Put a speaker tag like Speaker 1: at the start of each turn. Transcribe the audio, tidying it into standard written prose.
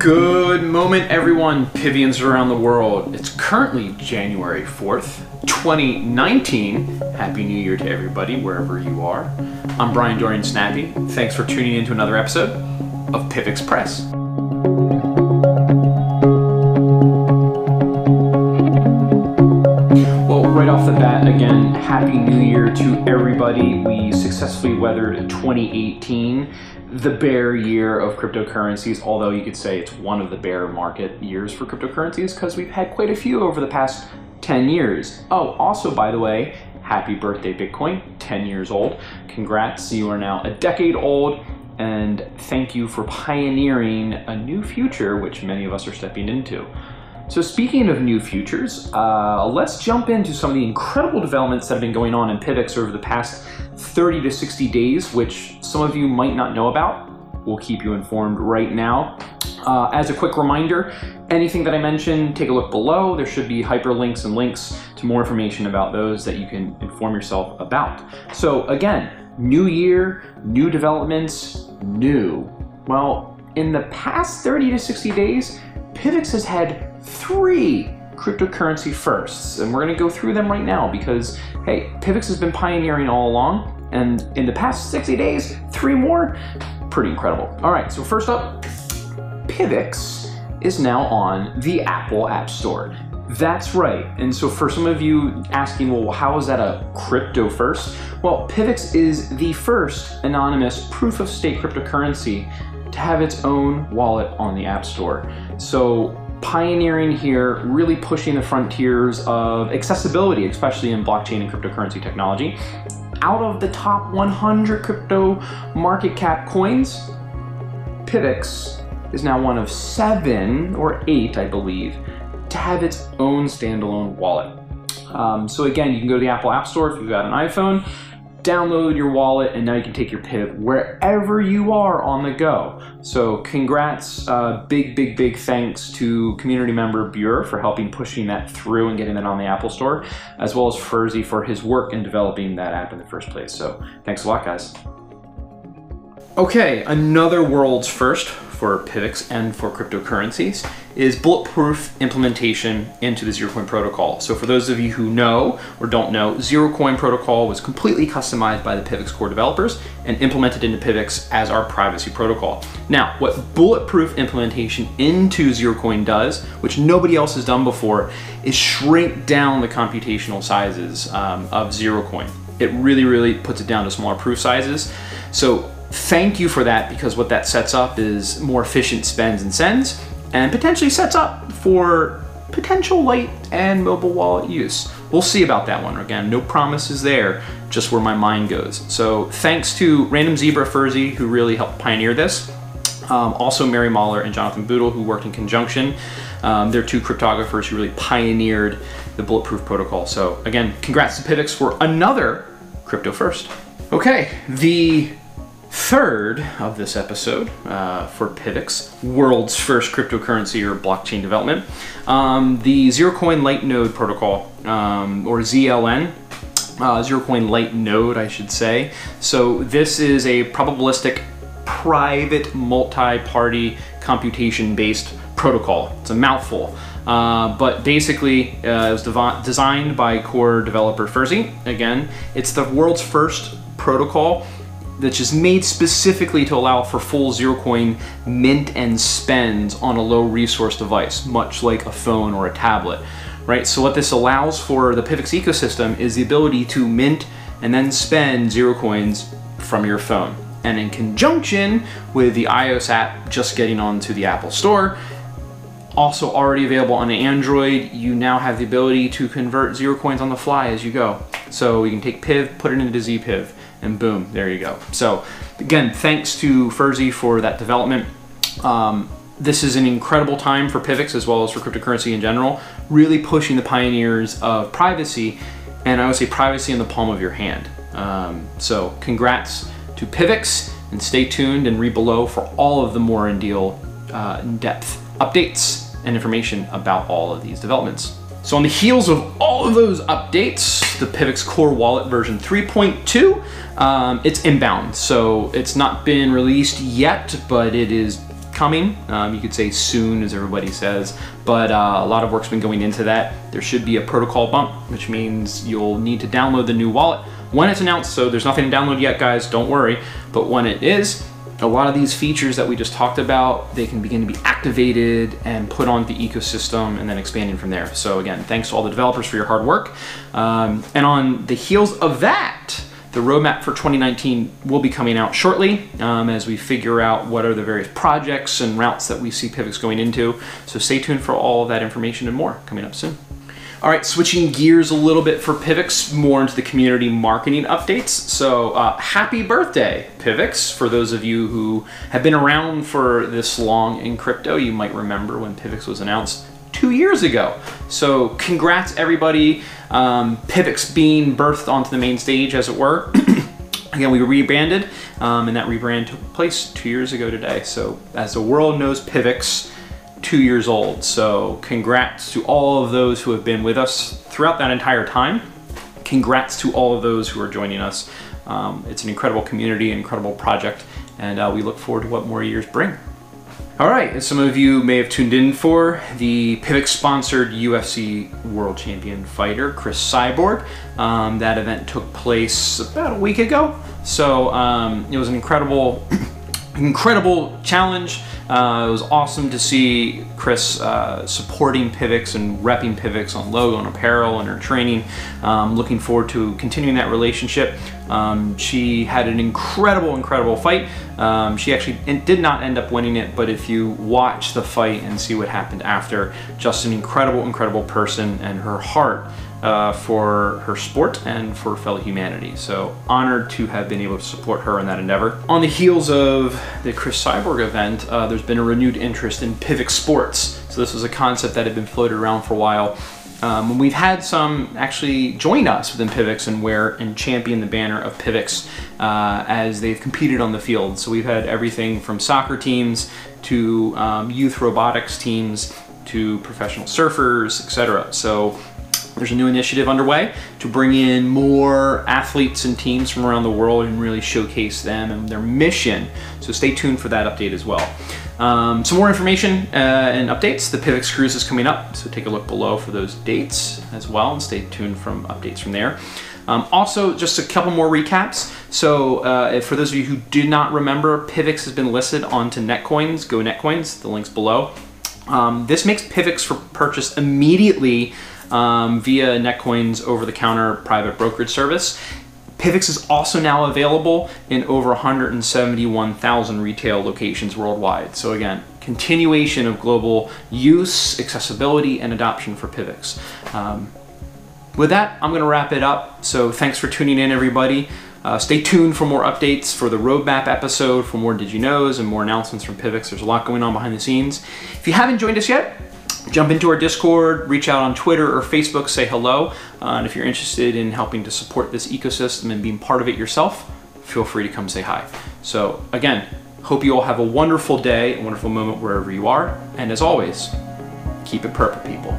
Speaker 1: Good moment, everyone, Pivians around the world. It's currently January 4th, 2019. Happy New Year to everybody, wherever you are. I'm Brian Dorian Snappy. Thanks for tuning in to another episode of PivXpress. Well, right off the bat, again, Happy New Year to everybody. We successfully weathered 2018. The bear year of cryptocurrencies, although you could say it's one of the bear market years for cryptocurrencies because we've had quite a few over the past 10 years. Oh, also, by the way, happy birthday Bitcoin, 10 years old. Congrats, you are now a decade old, and thank you for pioneering a new future, which many of us are stepping into. So speaking of new futures, let's jump into some of the incredible developments that have been going on in PivX over the past 30 to 60 days, which some of you might not know about. We'll keep you informed right now. As a quick reminder, anything that I mentioned, take a look below. There should be hyperlinks and links to more information about those that you can inform yourself about. So again, new year, new developments, new. Well, in the past 30 to 60 days, PivX has had 3 cryptocurrency firsts, and we're going to go through them right now because, hey, PivX has been pioneering all along, and in the past 60 days, 3 more, pretty incredible. All right, so first up, PivX is now on the Apple App Store. That's right, and so for some of you asking, well, how is that a crypto first? Well, PivX is the first anonymous proof-of-stake cryptocurrency to have its own wallet on the App Store. So pioneering here, really pushing the frontiers of accessibility, especially in blockchain and cryptocurrency technology. Out of the top 100 crypto market cap coins, PivX is now one of 7 or 8, I believe, to have its own standalone wallet. So again, you can go to the Apple App Store if you've got an iPhone, download your wallet, and now you can take your Piv wherever you are on the go. So congrats, big thanks to community member Buer for helping pushing that through and getting that on the Apple Store, as well as Furzy for his work in developing that app in the first place. So thanks a lot, guys. Okay, another world's first for PivX and for cryptocurrencies is bulletproof implementation into the Zerocoin protocol. So for those of you who know or don't know, Zerocoin protocol was completely customized by the PivX core developers and implemented into PivX as our privacy protocol. Now, what bulletproof implementation into Zerocoin does, which nobody else has done before, is shrink down the computational sizes of Zerocoin. It really puts it down to smaller proof sizes. So thank you for that, because what that sets up is more efficient spends and sends, and potentially sets up for potential light and mobile wallet use. We'll see about that one. Again, no promises there, just where my mind goes. So thanks to Random Zebra Furzy, who really helped pioneer this. Also Mary Mahler and Jonathan Boodle, who worked in conjunction. They're 2 cryptographers who really pioneered the bulletproof protocol. So again, congrats to PivX for another crypto first. Okay, the third of this episode for PivX, world's first cryptocurrency or blockchain development, the Zerocoin Light Node protocol, or ZLN, Zerocoin Light Node, I should say. So this is a probabilistic, private, multi-party, computation-based protocol. It's a mouthful. But basically, it was designed by core developer Furzy. Again, it's the world's first protocol that's just made specifically to allow for full Zerocoin mint and spends on a low resource device, much like a phone or a tablet, right? So what this allows for the PivX ecosystem is the ability to mint and then spend Zerocoins from your phone. And in conjunction with the iOS app just getting onto the Apple Store, also already available on Android, you now have the ability to convert Zerocoins on the fly as you go. So you can take Piv, put it into ZPiv, and boom, there you go. So again, thanks to Furzy for that development. This is an incredible time for PivX as well as for cryptocurrency in general, really pushing the pioneers of privacy, and I would say privacy in the palm of your hand. So congrats to PivX, and stay tuned and read below for all of the more in-depth updates and information about all of these developments. So on the heels of all of those updates, the PivX Core Wallet version 3.2, it's inbound. So it's not been released yet, but it is coming. You could say soon, as everybody says, but a lot of work's been going into that. There should be a protocol bump, which means you'll need to download the new wallet when it's announced. So there's nothing to download yet, guys, don't worry. But when it is, a lot of these features that we just talked about, they can begin to be activated and put on the ecosystem and then expanding from there. So again, thanks to all the developers for your hard work. And on the heels of that, the roadmap for 2019 will be coming out shortly as we figure out what are the various projects and routes that we see Pivx going into. So stay tuned for all of that information and more coming up soon. All right, switching gears a little bit for Pivx, more into the community marketing updates. So happy birthday, Pivx. For those of you who have been around for this long in crypto, you might remember when Pivx was announced 2 years ago. So congrats everybody. Pivx being birthed onto the main stage, as it were. Again, we rebranded, and that rebrand took place 2 years ago today. So as the world knows, Pivx, 2 years old. So congrats to all of those who have been with us throughout that entire time. Congrats to all of those who are joining us. It's an incredible community, incredible project, and we look forward to what more years bring. All right, as some of you may have tuned in for, the Pivx-sponsored UFC World Champion fighter, Cris Cyborg. That event took place about a week ago. So it was an incredible challenge. It was awesome to see Cris supporting Pivx and repping Pivx on logo and apparel and her training. Looking forward to continuing that relationship. She had an incredible fight. She actually did not end up winning it, but if you watch the fight and see what happened after, just an incredible person, and her heart for her sport and for fellow humanity. So honored to have been able to support her in that endeavor. On the heels of the Cris Cyborg event, there's been a renewed interest in Pivx Sports. So this was a concept that had been floated around for a while. We've had some actually join us within Pivx and wear and champion the banner of Pivx as they've competed on the field. So we've had everything from soccer teams to youth robotics teams to professional surfers, etc. So there's a new initiative underway to bring in more athletes and teams from around the world and really showcase them and their mission. So stay tuned for that update as well. Some more information and updates. The Pivx Cruise is coming up, so take a look below for those dates as well, and stay tuned from updates from there. Also, just a couple more recaps. So for those of you who did not remember, Pivx has been listed onto Netcoins, Go Netcoins, the link's below. This makes Pivx for purchase immediately via Netcoins over-the-counter private brokerage service. Pivx is also now available in over 171,000 retail locations worldwide. So again, continuation of global use, accessibility, and adoption for Pivx. With that, I'm going to wrap it up. So thanks for tuning in, everybody. Stay tuned for more updates for the roadmap episode, for more Did You Knows and more announcements from Pivx. There's a lot going on behind the scenes. If you haven't joined us yet, jump into our Discord, reach out on Twitter or Facebook, say hello. And if you're interested in helping to support this ecosystem and being part of it yourself, feel free to come say hi. So again, hope you all have a wonderful day, a wonderful moment wherever you are. And as always, keep it purple, people.